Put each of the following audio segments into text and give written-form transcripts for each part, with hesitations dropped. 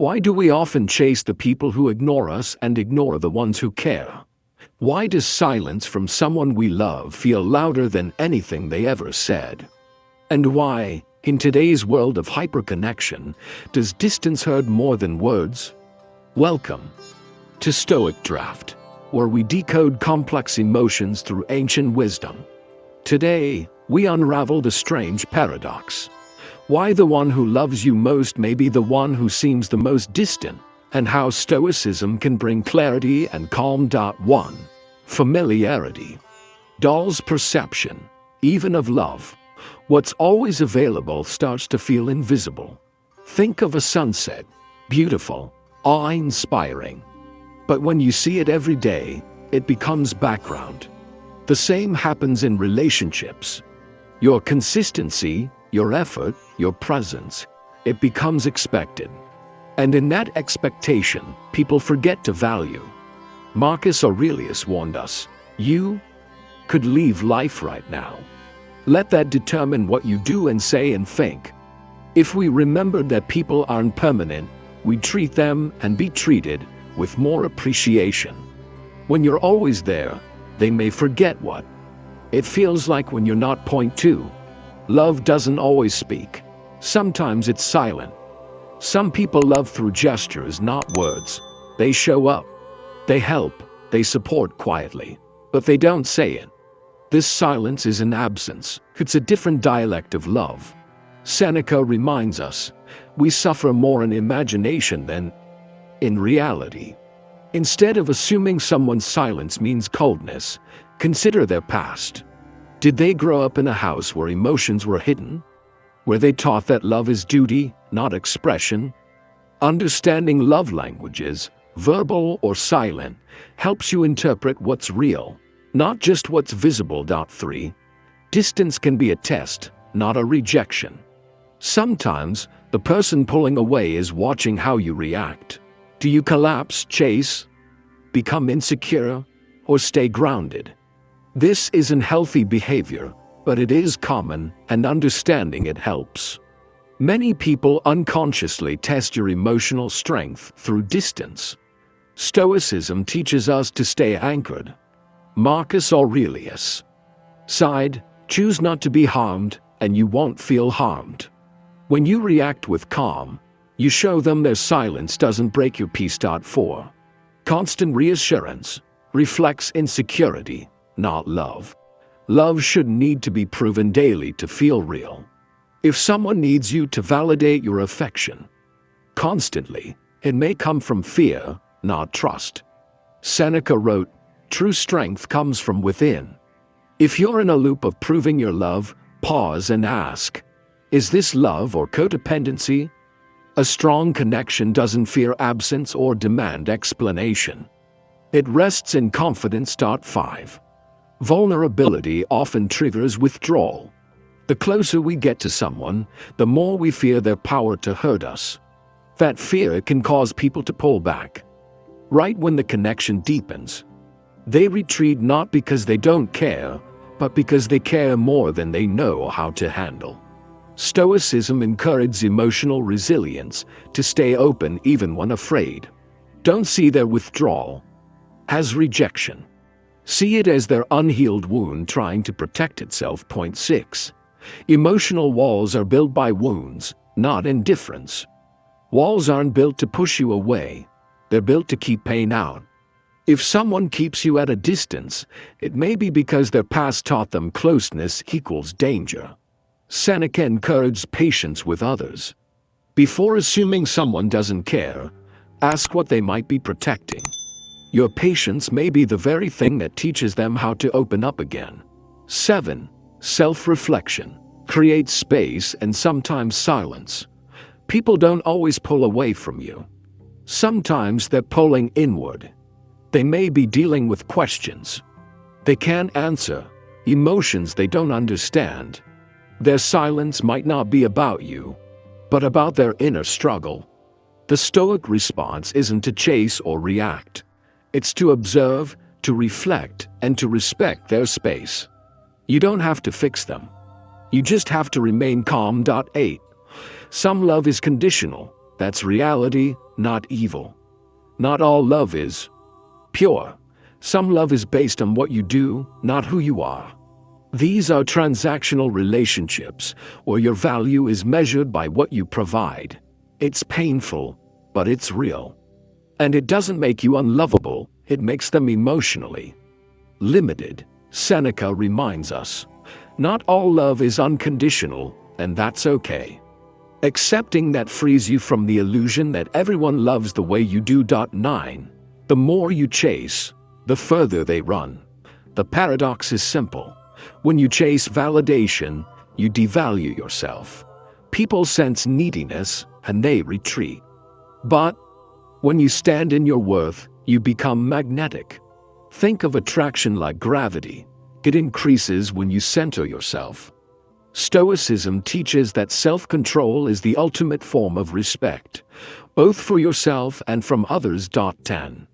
Why do we often chase the people who ignore us and ignore the ones who care? Why does silence from someone we love feel louder than anything they ever said? And why, in today's world of hyperconnection, does distance hurt more than words? Welcome to StoicCraft, where we decode complex emotions through ancient wisdom. Today, we unravel the strange paradox. Why the one who loves you most may be the one who seems the most distant, and how Stoicism can bring clarity and calm. 1. Familiarity. Dulls perception, even of love. What's always available starts to feel invisible. Think of a sunset, beautiful, awe-inspiring. But when you see it every day, it becomes background. The same happens in relationships. Your consistency, your effort, your presence, it becomes expected. And in that expectation, people forget to value. Marcus Aurelius warned us, you could leave life right now. Let that determine what you do and say and think. If we remembered that people aren't permanent, we'd treat them and be treated with more appreciation. When you're always there, they may forget what it feels like when you're not. 2. Love doesn't always speak. Sometimes it's silent. Some people love through gestures, not words. They show up. They help. They support quietly. But they don't say it. This silence is an absence. It's a different dialect of love. Seneca reminds us, we suffer more in imagination than in reality. Instead of assuming someone's silence means coldness, consider their past. Did they grow up in a house where emotions were hidden? Were they taught that love is duty, not expression? Understanding love languages, verbal or silent, helps you interpret what's real, not just what's visible. 3. Distance can be a test, not a rejection. Sometimes, the person pulling away is watching how you react. Do you collapse, chase, become insecure, or stay grounded? This isn't healthy behavior, but it is common, and understanding it helps. Many people unconsciously test your emotional strength through distance. Stoicism teaches us to stay anchored. Marcus Aurelius sighed, choose not to be harmed, and you won't feel harmed. When you react with calm, you show them their silence doesn't break your peace. 4. Constant reassurance reflects insecurity, not love. Love shouldn't need to be proven daily to feel real. If someone needs you to validate your affection constantly, it may come from fear, not trust. Seneca wrote, true strength comes from within. If you're in a loop of proving your love, pause and ask, is this love or codependency? A strong connection doesn't fear absence or demand explanation. It rests in confidence. 5. Vulnerability often triggers withdrawal. The closer we get to someone, the more we fear their power to hurt us. That fear can cause people to pull back. Right when the connection deepens, they retreat not because they don't care, but because they care more than they know how to handle. Stoicism encourages emotional resilience, to stay open even when afraid. Don't see their withdrawal as rejection. See it as their unhealed wound trying to protect itself. 6. Emotional walls are built by wounds, not indifference. Walls aren't built to push you away. They're built to keep pain out. If someone keeps you at a distance, it may be because their past taught them closeness equals danger. Seneca encouraged patience with others. Before assuming someone doesn't care, ask what they might be protecting. Your patience may be the very thing that teaches them how to open up again. 7. Self-reflection creates space and sometimes silence. People don't always pull away from you. Sometimes they're pulling inward. They may be dealing with questions they can't answer, emotions they don't understand. Their silence might not be about you, but about their inner struggle. The Stoic response isn't to chase or react. It's to observe, to reflect, and to respect their space. You don't have to fix them. You just have to remain calm. 8. Some love is conditional, That's reality, not evil. Not all love is pure. Some love is based on what you do, not who you are. These are transactional relationships where your value is measured by what you provide. It's painful, but it's real. And it doesn't make you unlovable, it makes them emotionally limited. Seneca reminds us, not all love is unconditional, and that's okay. Accepting that frees you from the illusion that everyone loves the way you do. 9. The more you chase, the further they run. The paradox is simple. When you chase validation, you devalue yourself. People sense neediness and they retreat. But when you stand in your worth, you become magnetic. Think of attraction like gravity. It increases when you center yourself. Stoicism teaches that self-control is the ultimate form of respect, both for yourself and from others. 10.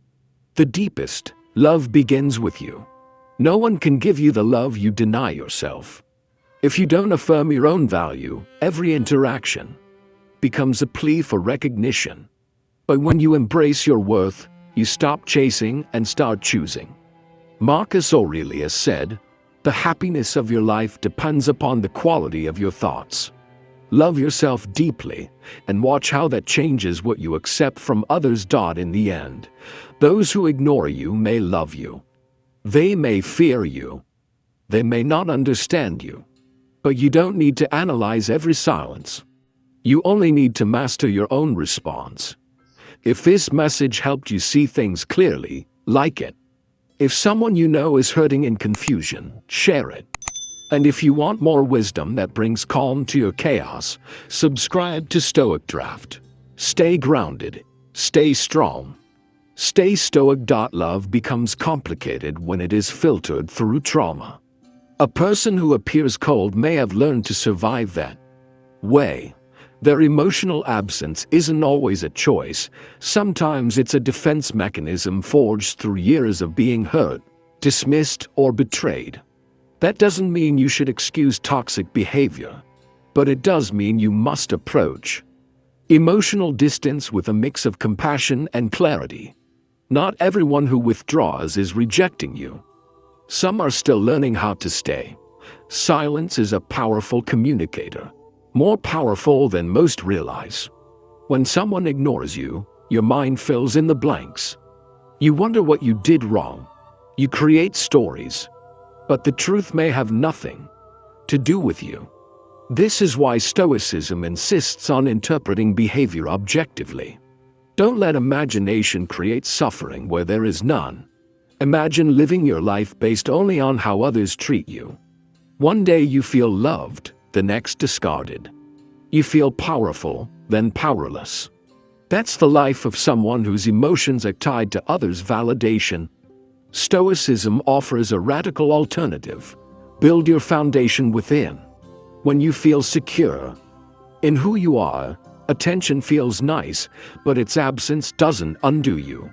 The deepest love begins with you. No one can give you the love you deny yourself. If you don't affirm your own value, every interaction becomes a plea for recognition. But when you embrace your worth, you stop chasing and start choosing. Marcus Aurelius said, "The happiness of your life depends upon the quality of your thoughts." Love yourself deeply and watch how that changes what you accept from others. In the end, those who ignore you may love you. They may fear you. They may not understand you. But you don't need to analyze every silence. You only need to master your own response. If this message helped you see things clearly, like it. If someone you know is hurting in confusion, share it. And if you want more wisdom that brings calm to your chaos, subscribe to StoicCraft. Stay grounded. Stay strong. Stay stoic. Love becomes complicated when it is filtered through trauma. A person who appears cold may have learned to survive that way. Their emotional absence isn't always a choice. Sometimes it's a defense mechanism forged through years of being hurt, dismissed, or betrayed. That doesn't mean you should excuse toxic behavior, but it does mean you must approach emotional distance with a mix of compassion and clarity. Not everyone who withdraws is rejecting you. Some are still learning how to stay. Silence is a powerful communicator. More powerful than most realize. When someone ignores you, your mind fills in the blanks. You wonder what you did wrong. You create stories. But the truth may have nothing to do with you. This is why Stoicism insists on interpreting behavior objectively. Don't let imagination create suffering where there is none. Imagine living your life based only on how others treat you. One day you feel loved, the next discarded. You feel powerful, then powerless. That's the life of someone whose emotions are tied to others' validation. Stoicism offers a radical alternative. Build your foundation within. When you feel secure in who you are, attention feels nice, but its absence doesn't undo you.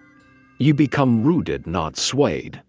You become rooted, not swayed.